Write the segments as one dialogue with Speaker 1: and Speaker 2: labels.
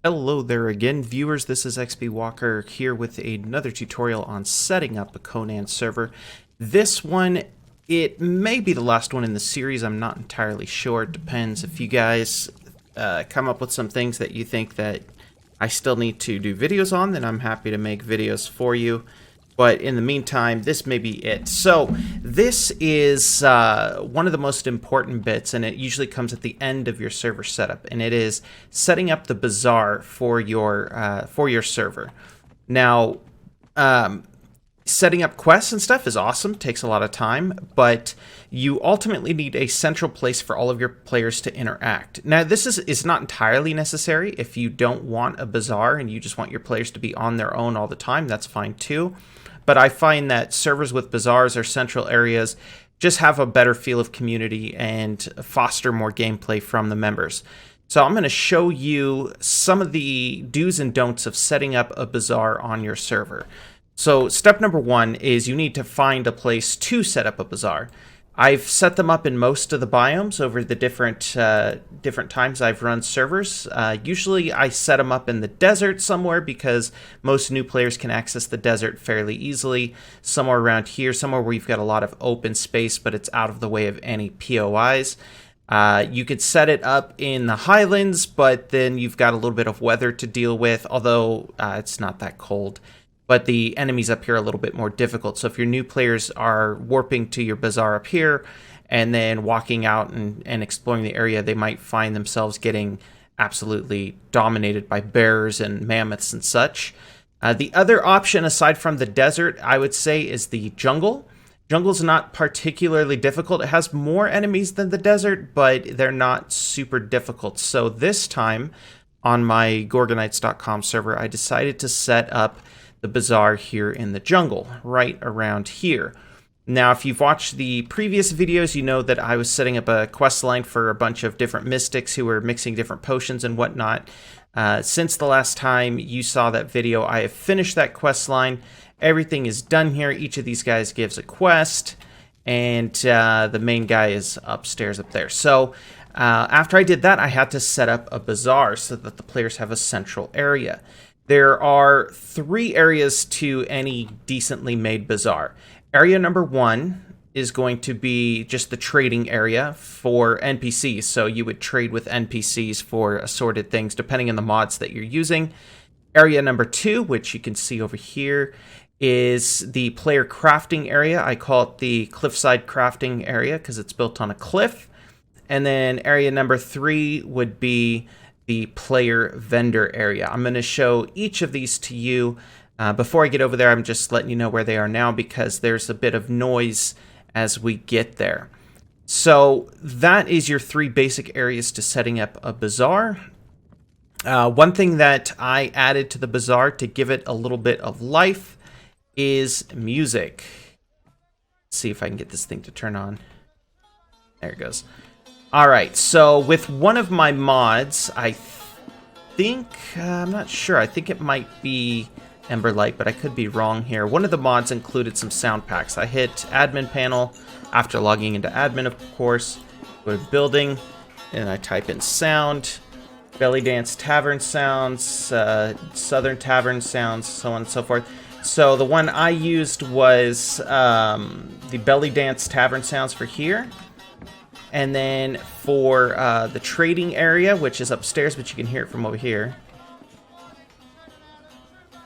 Speaker 1: Hello there again, viewers. This is XP Walker here with another tutorial on setting up a Conan server. This one, it may be the last one in the series. I'm not entirely sure. It depends. If you guys come up with some things that you think that I still need to do videos on, then I'm happy to make videos for you. But in the meantime, this may be it. So this is one of the most important bits, and it usually comes at the end of your server setup, and it is setting up the Bazaar for your server. Now, setting up quests and stuff is awesome, takes a lot of time, but you ultimately need a central place for all of your players to interact. Now, this is not entirely necessary. If you don't want a Bazaar and you just want your players to be on their own all the time, that's fine too. But I find that servers with Bazaars or central areas just have a better feel of community and foster more gameplay from the members. So I'm going to show you some of the do's and don'ts of setting up a Bazaar on your server. So step number one is you need to find a place to set up a Bazaar. I've set them up in most of the biomes over the different times I've run servers. Usually I set them up in the desert somewhere because most new players can access the desert fairly easily. Somewhere around here, somewhere where you've got a lot of open space, but it's out of the way of any POIs. You could set it up in the highlands, but then you've got a little bit of weather to deal with, although it's not that cold. But the enemies up here are a little bit more difficult. So if your new players are warping to your Bazaar up here and then walking out and exploring the area, they might find themselves getting absolutely dominated by bears and mammoths and such. The other option, aside from the desert, I would say, is the jungle. Jungle's not particularly difficult. It has more enemies than the desert, but they're not super difficult. So this time, on my Gorgonites.com server, I decided to set up the Bazaar here in the jungle, right around here. Now, if you've watched the previous videos, you know that I was setting up a quest line for a bunch of different mystics who were mixing different potions and whatnot. Since the last time you saw that video, I have finished that quest line. Everything is done here. Each of these guys gives a quest, and the main guy is upstairs up there. So after I did that, I had to set up a Bazaar so that the players have a central area. There are 3 areas to any decently made Bazaar. Area number 1 is going to be just the trading area for NPCs. So you would trade with NPCs for assorted things depending on the mods that you're using. Area number 2, which you can see over here, is the player crafting area. I call it the cliffside crafting area because it's built on a cliff. And then area number 3 would be the player vendor area. I'm going to show each of these to you. Before I get over there, I'm just letting you know where they are now because there's a bit of noise as we get there. So that is your 3 basic areas to setting up a Bazaar. One thing that I added to the Bazaar to give it a little bit of life is music. Let's see if I can get this thing to turn on. There it goes. Alright, so with one of my mods, I think, I'm not sure, I think it might be Emberlight, but I could be wrong here. One of the mods included some sound packs. I hit admin panel after logging into admin, of course. Go to building, and I type in sound, belly dance tavern sounds, southern tavern sounds, so on and so forth. So the one I used was the belly dance tavern sounds for here. And then for the trading area, which is upstairs, but you can hear it from over here.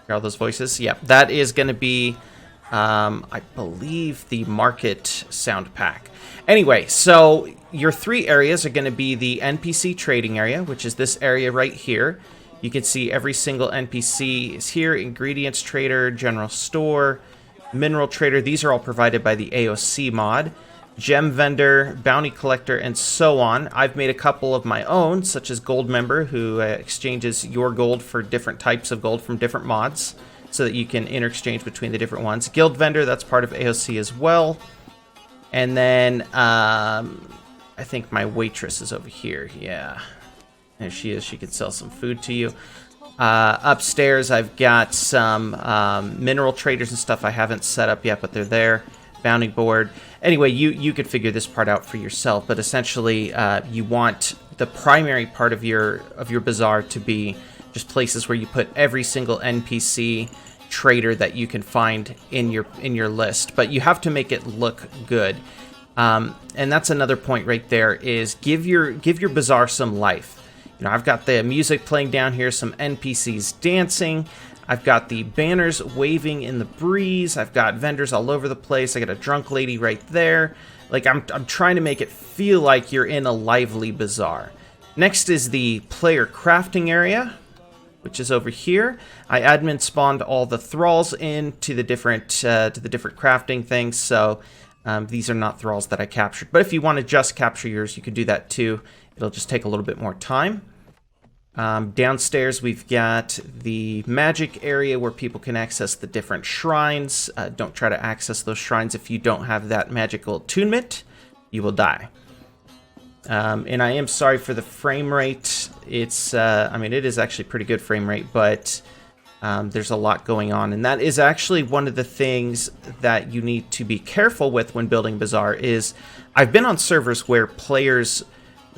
Speaker 1: Hear all those voices? Yeah, that is going to be, I believe, the market sound pack. Anyway, so your 3 areas are going to be the NPC trading area, which is this area right here. You can see every single NPC is here. Ingredients trader, general store, mineral trader. These are all provided by the AOC mod. Gem vendor, bounty collector, and so on. I've made a couple of my own, such as gold member, who exchanges your gold for different types of gold from different mods, so that you can interchange between the different ones. Guild vendor, that's part of AOC as well. And then I think my waitress is over here. Yeah, there she is. She could sell some food to you. Upstairs, I've got some mineral traders and stuff I haven't set up yet, but they're there. Bounty board. Anyway, you could figure this part out for yourself, but essentially you want the primary part of your bazaar to be just places where you put every single NPC trader that you can find in your list. But you have to make it look good. And that's another point right there, is give your bazaar some life. You know, I've got the music playing down here, some NPCs dancing. I've got the banners waving in the breeze. I've got vendors all over the place. I got a drunk lady right there. Like, I'm trying to make it feel like you're in a lively bazaar. Next is the player crafting area, which is over here. I admin spawned all the thralls into the different crafting things, so these are not thralls that I captured. But if you want to just capture yours, you can do that too. It'll just take a little bit more time. Downstairs, we've got the magic area where people can access the different shrines. Don't try to access those shrines if you don't have that magical attunement. You will die. And I am sorry for the frame rate. It's, I mean, it is actually pretty good frame rate, but there's a lot going on. And that is actually one of the things that you need to be careful with when building Bazaar. Is I've been on servers where players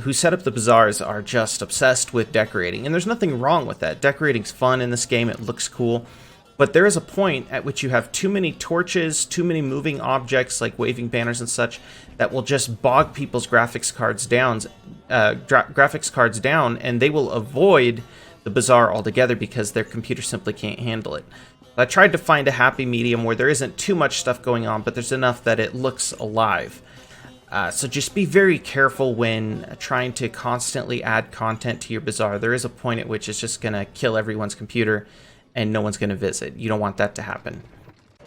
Speaker 1: who set up the bazaars are just obsessed with decorating. And there's nothing wrong with that. Decorating's fun in this game. It looks cool. But there is a point at which you have too many torches, too many moving objects like waving banners and such that will just bog people's graphics cards down, and they will avoid the bazaar altogether because their computer simply can't handle it. I tried to find a happy medium where there isn't too much stuff going on, but there's enough that it looks alive. So just be very careful when trying to constantly add content to your bazaar. There is a point at which it's just going to kill everyone's computer and no one's going to visit. You don't want that to happen.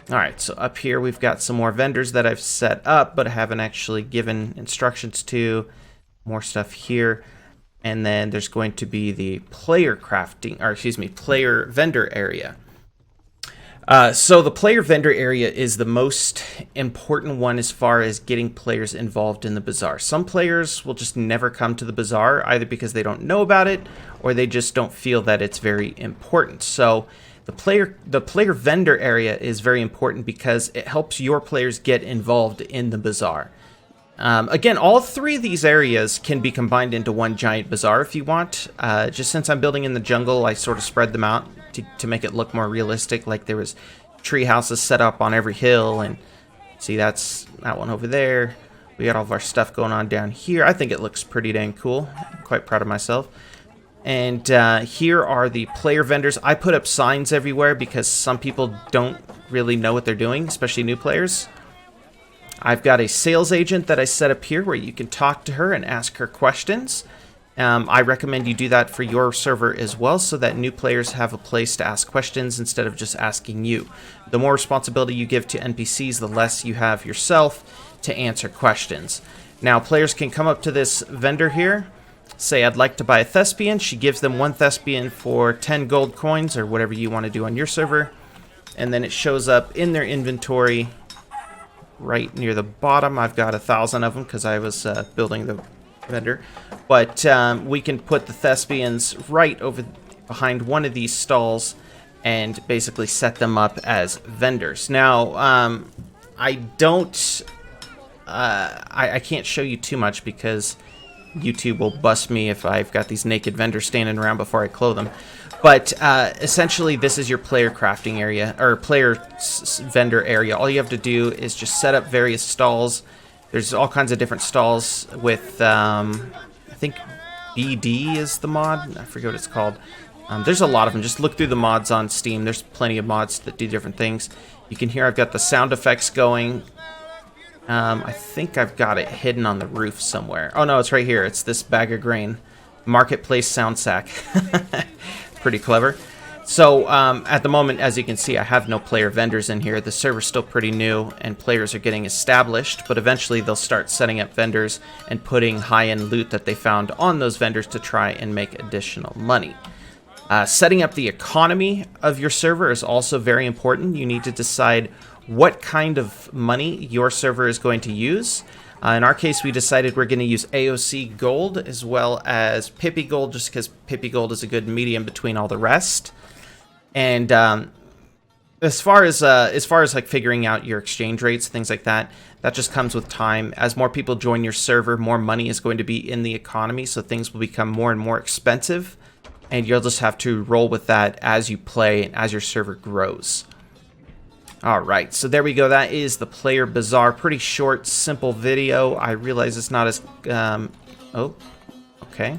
Speaker 1: Alright, so up here we've got some more vendors that I've set up but haven't actually given instructions to. More stuff here. And then there's going to be the player vendor area. So the player vendor area is the most important one as far as getting players involved in the bazaar. Some players will just never come to the bazaar, either because they don't know about it or they just don't feel that it's very important. So the player vendor area is very important because it helps your players get involved in the bazaar. Again, all three of these areas can be combined into one giant bazaar if you want. Just since I'm building in the jungle, I sort of spread them out to make it look more realistic, like there was tree houses set up on every hill. And see, that's that one over there. We got all of our stuff going on down here. I think it looks pretty dang cool. I'm quite proud of myself. And here are the player vendors. I put up signs everywhere because some people don't really know what they're doing, especially new players. I've got a sales agent that I set up here where you can talk to her and ask her questions. I recommend you do that for your server as well, so that new players have a place to ask questions instead of just asking you. The more responsibility you give to NPCs, the less you have yourself to answer questions. Now, players can come up to this vendor here, say, I'd like to buy a thespian. She gives them one thespian for 10 gold coins, or whatever you want to do on your server. And then it shows up in their inventory right near the bottom. I've got 1,000 of them because I was building the vendor. But we can put the thespians right over behind one of these stalls and basically set them up as vendors. Now, I can't show you too much because YouTube will bust me if I've got these naked vendors standing around before I clothe them. But essentially, this is your player crafting area, or player vendor area. All you have to do is just set up various stalls. There's all kinds of different stalls with, I think BD is the mod. I forget what it's called. There's a lot of them. Just look through the mods on Steam. There's plenty of mods that do different things. You can hear I've got the sound effects going. I think I've got it hidden on the roof somewhere. Oh no, it's right here. It's this bag of grain. Marketplace sound sack. Pretty clever. So at the moment, as you can see, I have no player vendors in here. The server's still pretty new and players are getting established, but eventually they'll start setting up vendors and putting high-end loot that they found on those vendors to try and make additional money. Setting up the economy of your server is also very important. You need to decide what kind of money your server is going to use. In our case, we decided we're going to use AOC gold as well as Pippi gold, just because Pippi gold is a good medium between all the rest. And as far as like figuring out your exchange rates, things like that, that just comes with time. As more people join your server, more money is going to be in the economy, so things will become more and more expensive. and you'll just have to roll with that as you play and as your server grows. Alright, so there we go. That is the Player Bazaar. Pretty short, simple video. I realize it's not as... oh, okay.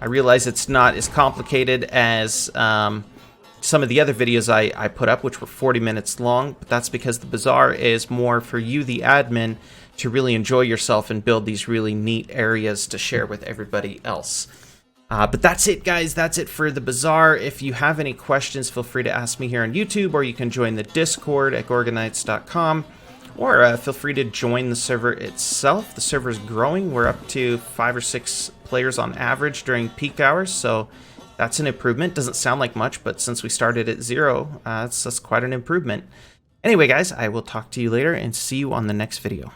Speaker 1: I realize it's not as complicated as some of the other videos I put up, which were 40 minutes long, but that's because the Bazaar is more for you, the admin, to really enjoy yourself and build these really neat areas to share with everybody else. But that's it, guys. That's it for the Bazaar. If you have any questions, feel free to ask me here on YouTube, or you can join the Discord at gorgonites.com, or feel free to join the server itself. The server is growing. We're up to 5 or 6 players on average during peak hours, so that's an improvement. Doesn't sound like much, but since we started at 0, that's quite an improvement. Anyway, guys, I will talk to you later and see you on the next video.